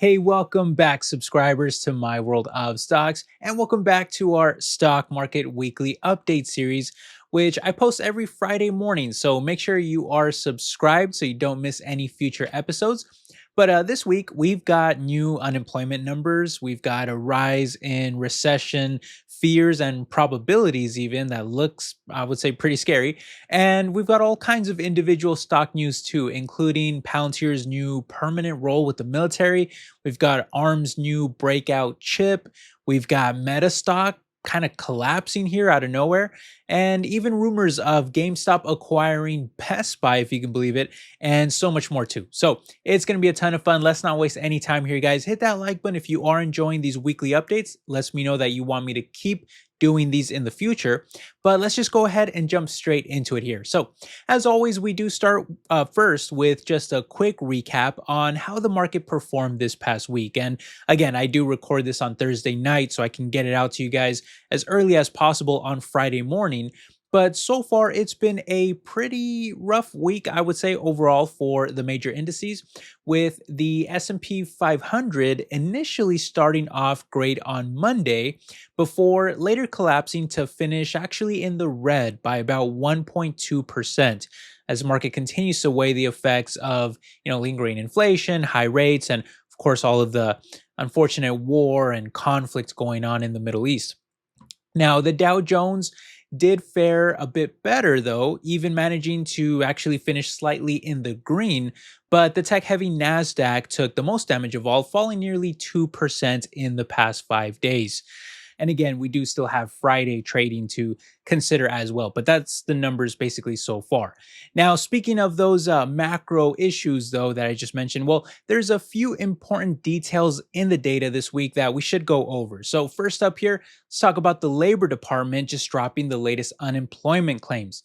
Hey, welcome back, subscribers, to my world of stocks, and welcome back to our stock market weekly update series, which I post every Friday morning. So make sure you are subscribed so you don't miss any future episodes. But this week, we've got new unemployment numbers. We've got a rise in recession fears and probabilities, even that looks, I would say, pretty scary. And we've got all kinds of individual stock news too, including Palantir's new permanent role with the military. We've got ARM's new breakout chip. We've got Meta stock kind of collapsing here out of nowhere. And even rumors of GameStop acquiring Best Buy, if you can believe it, and so much more too. So it's going to be a ton of fun. Let's not waste any time here, guys. Hit that like button if you are enjoying these weekly updates. Lets me know that you want me to keep doing these in the future. But let's just go ahead and jump straight into it here. So as always, we do start first with just a quick recap on how the market performed this past week. And again, I do record this on Thursday night so I can get it out to you guys as early as possible on Friday morning. But so far, it's been a pretty rough week, I would say, overall for the major indices, with the S&P 500 initially starting off great on Monday before later collapsing to finish actually in the red by about 1.2% as the market continues to weigh the effects of, lingering inflation, high rates, and of course, all of the unfortunate war and conflict going on in the Middle East. Now, the Dow Jones did fare a bit better, though, even managing to actually finish slightly in the green. But the tech heavy Nasdaq took the most damage of all, falling nearly 2% in the past 5 days. And again, we do still have Friday trading to consider as well, but that's the numbers basically so far. Now, speaking of those macro issues, though, that I just mentioned, well, there's a few important details in the data this week that we should go over. So, first up here, let's talk about the Labor Department just dropping the latest unemployment claims.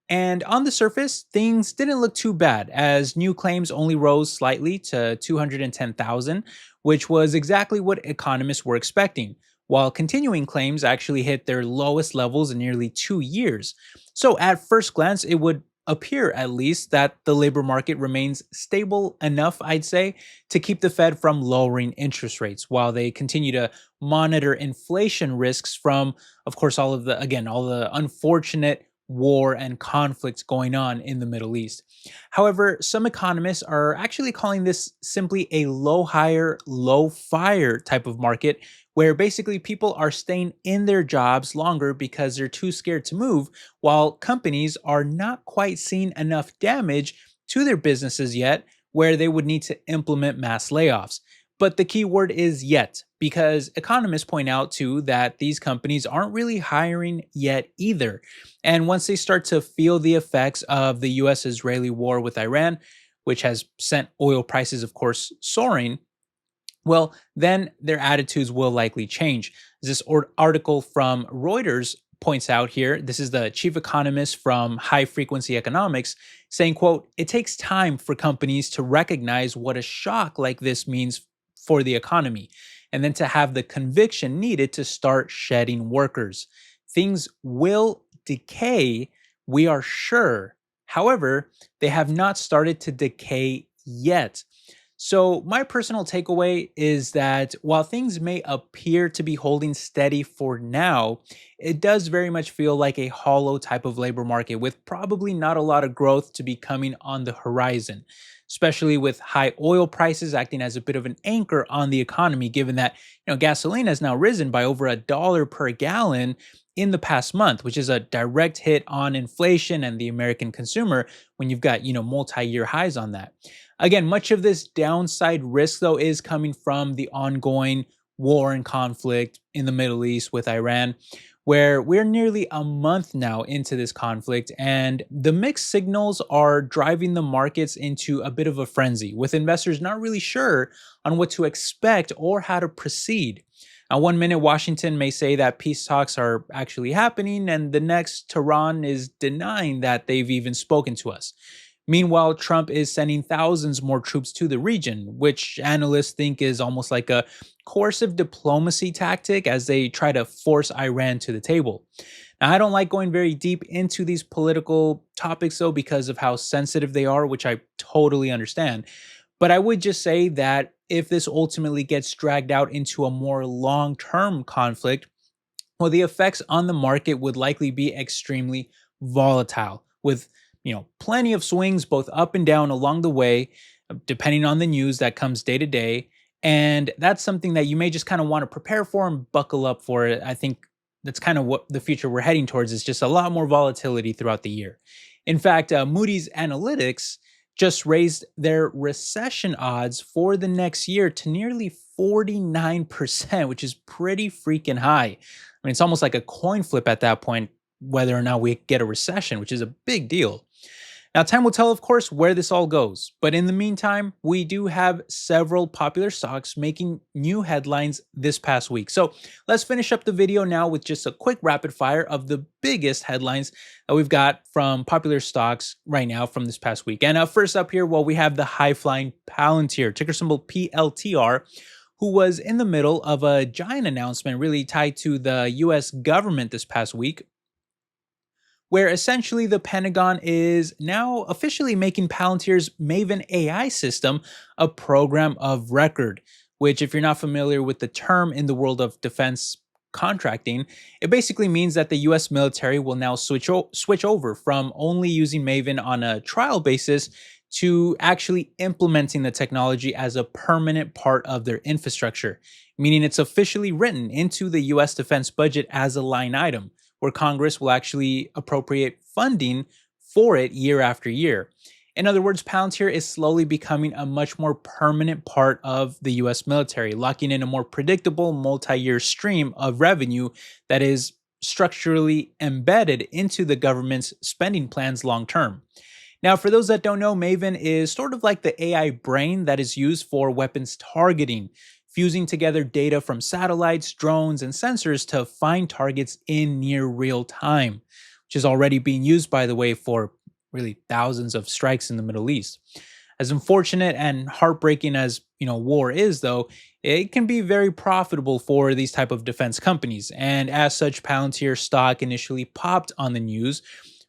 And on the surface, things didn't look too bad as new claims only rose slightly to 210,000, which was exactly what economists were expecting, while continuing claims actually hit their lowest levels in nearly 2 years. So at first glance, it would appear at least that the labor market remains stable enough, I'd say, to keep the Fed from lowering interest rates while they continue to monitor inflation risks from, of course, all the unfortunate war and conflicts going on in the Middle East. However, some economists are actually calling this simply a low hire, low fire type of market where basically people are staying in their jobs longer because they're too scared to move, while companies are not quite seeing enough damage to their businesses yet where they would need to implement mass layoffs. But the key word is yet, because economists point out too that these companies aren't really hiring yet either. And once they start to feel the effects of the US Israeli war with Iran, which has sent oil prices, of course, soaring, well, then their attitudes will likely change. This article from Reuters points out here, this is the chief economist from High Frequency Economics saying, quote, "It takes time for companies to recognize what a shock like this means for the economy, and then to have the conviction needed to start shedding workers. Things will decay, we are sure. However, they have not started to decay yet." So, my personal takeaway is that while things may appear to be holding steady for now, it does very much feel like a hollow type of labor market with probably not a lot of growth to be coming on the horizon, especially with high oil prices acting as a bit of an anchor on the economy, given that gasoline has now risen by over $1 per gallon in the past month, which is a direct hit on inflation and the American consumer when you've got multi-year highs on that. Again, much of this downside risk, though, is coming from the ongoing war and conflict in the Middle East with Iran, where we're nearly a month now into this conflict, and the mixed signals are driving the markets into a bit of a frenzy, with investors not really sure on what to expect or how to proceed. Now, one minute Washington may say that peace talks are actually happening, and the next Tehran is denying that they've even spoken to us. Meanwhile, Trump is sending thousands more troops to the region, which analysts think is almost like a coercive diplomacy tactic as they try to force Iran to the table. Now, I don't like going very deep into these political topics, though, because of how sensitive they are, which I totally understand. But I would just say that if this ultimately gets dragged out into a more long-term conflict, well, the effects on the market would likely be extremely volatile, with plenty of swings both up and down along the way, depending on the news that comes day to day. And that's something that you may just kind of want to prepare for and buckle up for it. I think that's kind of what the future we're heading towards, is just a lot more volatility throughout the year. In fact, Moody's Analytics just raised their recession odds for the next year to nearly 49%, which is pretty freaking high. I mean, it's almost like a coin flip at that point, whether or not we get a recession, which is a big deal. Now, time will tell, of course, where this all goes. But in the meantime, we do have several popular stocks making new headlines this past week. So let's finish up the video now with just a quick rapid fire of the biggest headlines that we've got from popular stocks right now from this past week. And first up here, well, we have the high-flying Palantir, ticker symbol PLTR, who was in the middle of a giant announcement really tied to the US government this past week, where essentially the Pentagon is now officially making Palantir's Maven AI system a program of record, which, if you're not familiar with the term in the world of defense contracting, it basically means that the US military will now switch over from only using Maven on a trial basis to actually implementing the technology as a permanent part of their infrastructure, meaning it's officially written into the US defense budget as a line item, where Congress will actually appropriate funding for it year after year. In other words, Palantir is slowly becoming a much more permanent part of the US military, locking in a more predictable multi-year stream of revenue that is structurally embedded into the government's spending plans long term. Now, for those that don't know, Maven is sort of like the AI brain that is used for weapons targeting, fusing together data from satellites, drones, and sensors to find targets in near real time, which is already being used, by the way, for really thousands of strikes in the Middle East. As unfortunate and heartbreaking as war is, though, it can be very profitable for these type of defense companies. And as such, Palantir stock initially popped on the news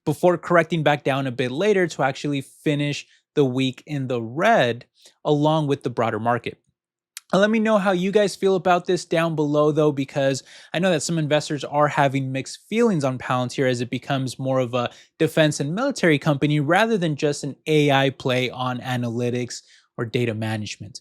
before correcting back down a bit later to actually finish the week in the red along with the broader market. Let me know how you guys feel about this down below, though, because I know that some investors are having mixed feelings on Palantir as it becomes more of a defense and military company rather than just an AI play on analytics or data management.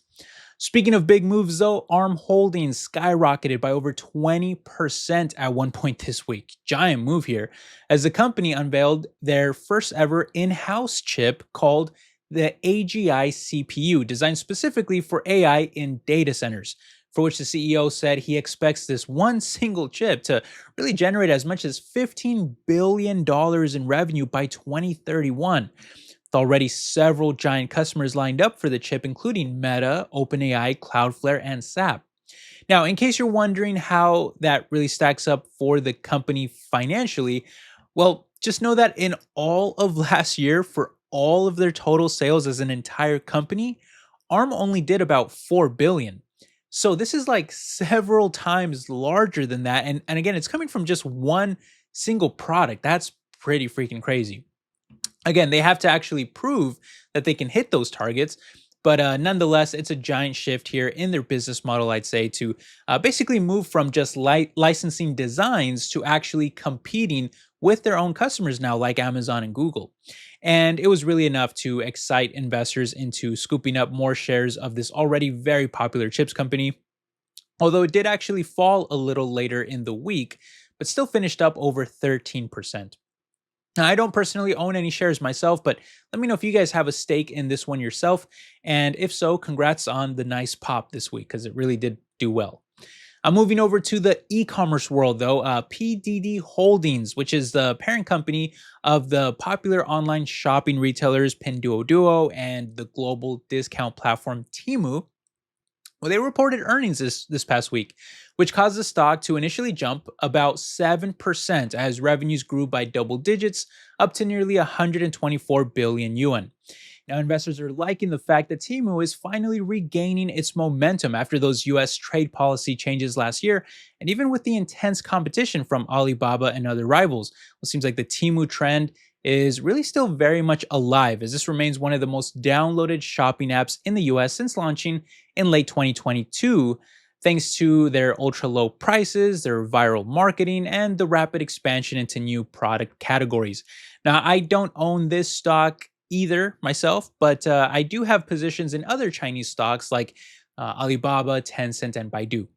Speaking of big moves, though, ARM Holdings skyrocketed by over 20% at one point this week. Giant move here, as the company unveiled their first ever in-house chip called the AGI CPU, designed specifically for AI in data centers, for which the CEO said he expects this one single chip to really generate as much as $15 billion in revenue by 2031. With already several giant customers lined up for the chip, including Meta, OpenAI, Cloudflare, and SAP. Now, in case you're wondering how that really stacks up for the company financially, well, just know that in all of last year, for all of their total sales as an entire company, ARM only did about $4 billion. So this is like several times larger than that. And again, it's coming from just one single product. That's pretty freaking crazy. Again, they have to actually prove that they can hit those targets. But nonetheless, it's a giant shift here in their business model, I'd say, to basically move from just licensing designs to actually competing with their own customers now, like Amazon and Google. And it was really enough to excite investors into scooping up more shares of this already very popular chips company, although it did actually fall a little later in the week, but still finished up over 13%. Now, I don't personally own any shares myself, but let me know if you guys have a stake in this one yourself. And if so, congrats on the nice pop this week, because it really did do well. I'm moving over to the e-commerce world, though. PDD Holdings, which is the parent company of the popular online shopping retailers Pinduoduo and the global discount platform Temu, well, they reported earnings this past week, which caused the stock to initially jump about 7% as revenues grew by double digits, up to nearly 124 billion yuan. Now, investors are liking the fact that Temu is finally regaining its momentum after those US trade policy changes last year, and even with the intense competition from Alibaba and other rivals. It seems like the Temu trend is really still very much alive, as this remains one of the most downloaded shopping apps in the US since launching in late 2022, thanks to their ultra low prices, their viral marketing, and the rapid expansion into new product categories. Now, I don't own this stock either myself, but I do have positions in other Chinese stocks like Alibaba, Tencent, and Baidu.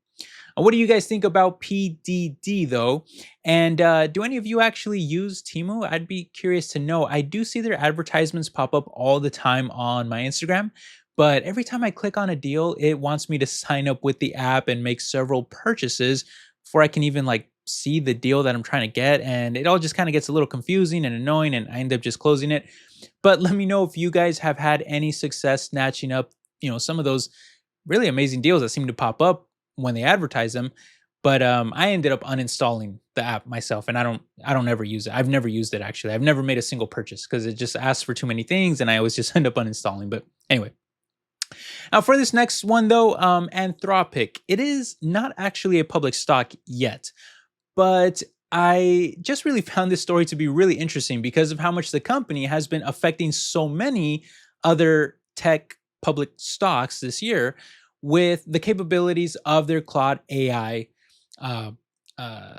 What do you guys think about PDD though? And do any of you actually use Temu? I'd be curious to know. I do see their advertisements pop up all the time on my Instagram, but every time I click on a deal, it wants me to sign up with the app and make several purchases before I can even like see the deal that I'm trying to get. And it all just kind of gets a little confusing and annoying, and I end up just closing it. But let me know if you guys have had any success snatching up, some of those really amazing deals that seem to pop up when they advertise them. But I ended up uninstalling the app myself, and I don't ever use it. I've never used it actually. I've never made a single purchase because it just asks for too many things, and I always just end up uninstalling. But anyway, now for this next one though, Anthropic. It is not actually a public stock yet, but I just really found this story to be really interesting because of how much the company has been affecting so many other tech public stocks this year with the capabilities of their Claude AI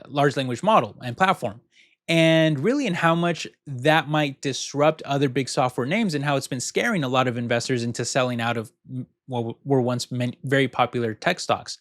large language model and platform. And really, in how much that might disrupt other big software names and how it's been scaring a lot of investors into selling out of what were once very popular tech stocks.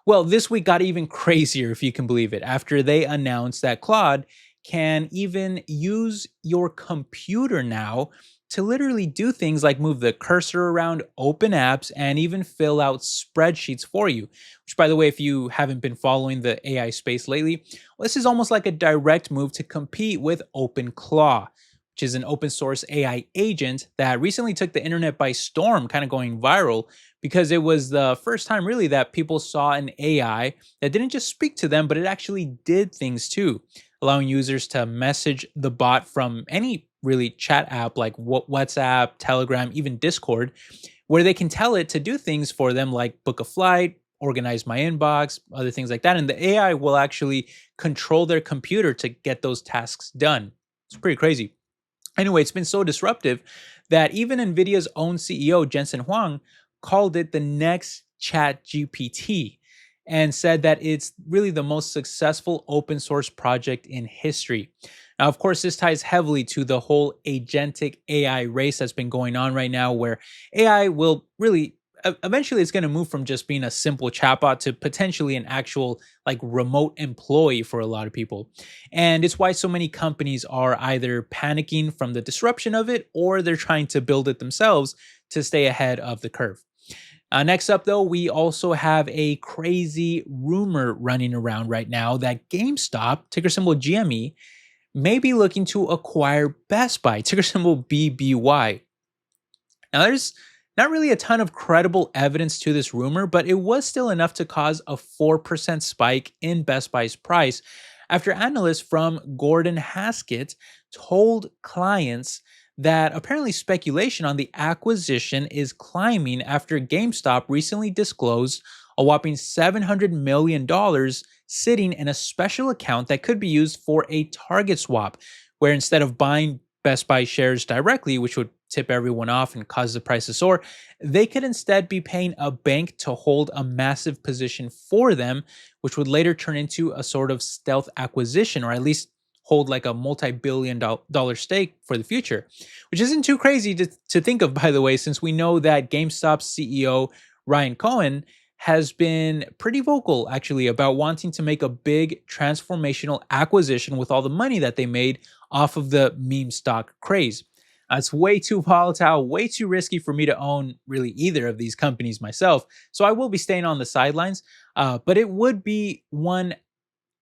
Well, this week got even crazier, if you can believe it, after they announced that Claude can even use your computer now to literally do things like move the cursor around, open apps, and even fill out spreadsheets for you. Which, by the way, if you haven't been following the AI space lately, well, this is almost like a direct move to compete with OpenClaw, which is an open source AI agent that recently took the internet by storm, kind of going viral, because it was the first time really that people saw an AI that didn't just speak to them, but it actually did things too, allowing users to message the bot from any really chat app like WhatsApp, Telegram, even Discord, where they can tell it to do things for them like book a flight, organize my inbox, other things like that. And the AI will actually control their computer to get those tasks done. It's pretty crazy. Anyway, it's been so disruptive that even NVIDIA's own CEO, Jensen Huang, called it the next Chat GPT and said that it's really the most successful open source project in history. Now, of course, this ties heavily to the whole agentic AI race that's been going on right now, where AI will really eventually it's going to move from just being a simple chatbot to potentially an actual like remote employee for a lot of people. And it's why so many companies are either panicking from the disruption of it or they're trying to build it themselves to stay ahead of the curve. Next up, though, we also have a crazy rumor running around right now that GameStop, ticker symbol GME, may be looking to acquire Best Buy, ticker symbol BBY. Now, there's not really a ton of credible evidence to this rumor, but it was still enough to cause a 4% spike in Best Buy's price after analysts from Gordon Haskett told clients that apparently speculation on the acquisition is climbing after GameStop recently disclosed a whopping $700 million sitting in a special account that could be used for a target swap, where instead of buying Best Buy shares directly, which would tip everyone off and cause the price to soar, they could instead be paying a bank to hold a massive position for them, which would later turn into a sort of stealth acquisition, or at least hold like a multi-billion-dollar stake for the future, which isn't too crazy to think of, by the way, since we know that GameStop's CEO, Ryan Cohen, has been pretty vocal actually about wanting to make a big transformational acquisition with all the money that they made off of the meme stock craze. It's way too volatile, way too risky for me to own really either of these companies myself. So I will be staying on the sidelines, but it would be one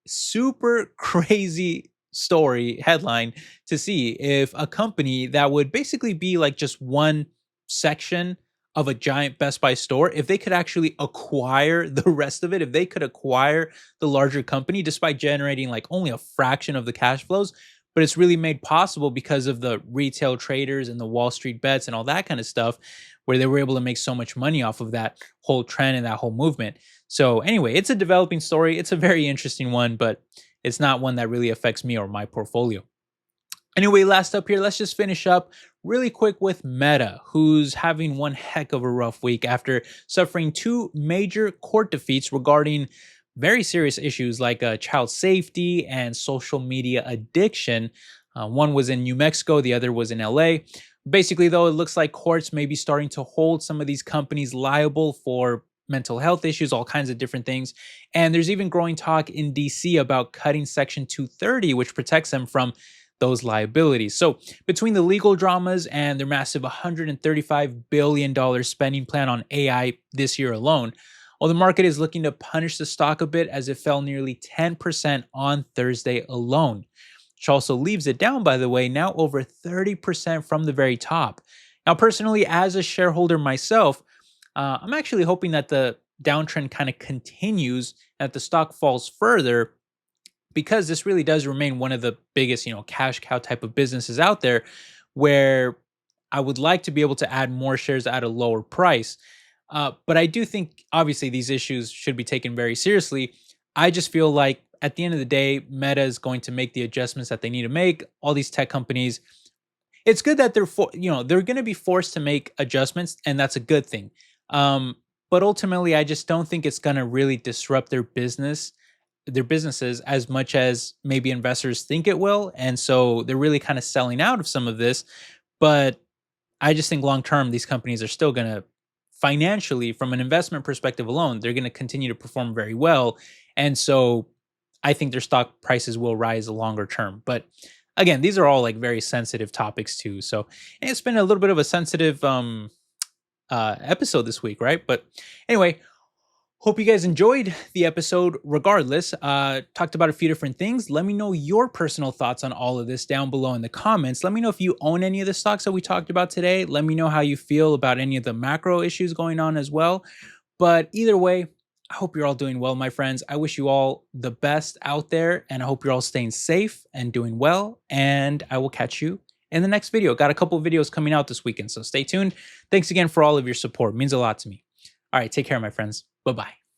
super crazy story headline to see if a company that would basically be like just one section of a giant Best Buy store, if they could actually acquire the rest of it, if they could acquire the larger company despite generating like only a fraction of the cash flows, but it's really made possible because of the retail traders and the Wall Street bets and all that kind of stuff, where they were able to make so much money off of that whole trend and that whole movement. So anyway, it's a developing story. It's a very interesting one, but it's not one that really affects me or my portfolio. Anyway, last up here, let's just finish up really quick with Meta, who's having one heck of a rough week after suffering two major court defeats regarding very serious issues like child safety and social media addiction. One was in New Mexico, the other was in LA. Basically, though, it looks like courts may be starting to hold some of these companies liable for mental health issues, all kinds of different things. And there's even growing talk in DC about cutting Section 230, which protects them from those liabilities. So, between the legal dramas and their massive $135 billion spending plan on AI this year alone, well, the market is looking to punish the stock a bit as it fell nearly 10% on Thursday alone, which also leaves it down, by the way, now over 30% from the very top. Now, personally, as a shareholder myself, I'm actually hoping that the downtrend kind of continues, that the stock falls further, because this really does remain one of the biggest, cash cow type of businesses out there, where I would like to be able to add more shares at a lower price. But I do think, obviously, these issues should be taken very seriously. I just feel like at the end of the day, Meta is going to make the adjustments that they need to make. All these tech companies, it's good that they're going to be forced to make adjustments, and that's a good thing. But ultimately, I just don't think it's going to really disrupt their businesses as much as maybe investors think it will. And so they're really kind of selling out of some of this. But I just think long term, these companies are still going to financially, from an investment perspective alone, they're going to continue to perform very well. And so I think their stock prices will rise longer term. But again, these are all like very sensitive topics too. So it's been a little bit of a sensitive episode this week, right? But anyway, hope you guys enjoyed the episode regardless. Talked about a few different things. Let me know your personal thoughts on all of this down below in the comments. Let me know if you own any of the stocks that we talked about today. Let me know how you feel about any of the macro issues going on as well. But either way, I hope you're all doing well, my friends. I wish you all the best out there, and I hope you're all staying safe and doing well. And I will catch you in the next video. Got a couple of videos coming out this weekend, so stay tuned. Thanks again for all of your support. It means a lot to me. All right, take care, my friends. Bye-bye.